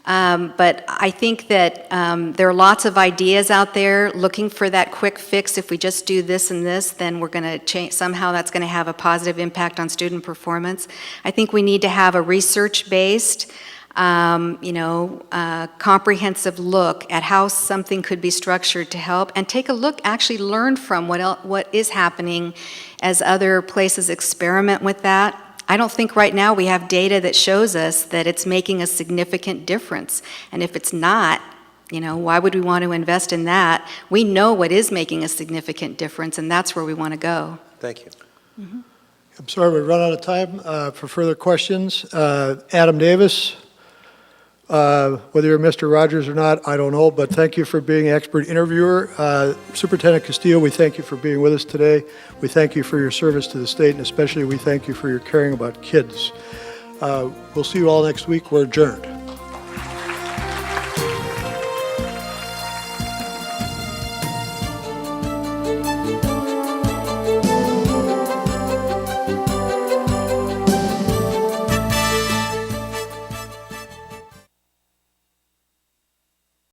But I think that there are lots of ideas out there looking for that quick fix. If we just do this and this, then we're going to change. Somehow that's going to have a positive impact on student performance. I think we need to have a research-based, comprehensive look at how something could be structured to help, and take a look, actually learn from what is happening as other places experiment with that. I don't think right now we have data that shows us that it's making a significant difference. And if it's not, why would we want to invest in that? We know what is making a significant difference, and that's where we want to go. Thank you. Mm-hmm. I'm sorry, we've run out of time for further questions. Adam Davis, whether you're Mr. Rogers or not, I don't know, but thank you for being an expert interviewer. Superintendent Castillo, we thank you for being with us today. We thank you for your service to the state, and especially we thank you for your caring about kids. We'll see you all next week. We're adjourned.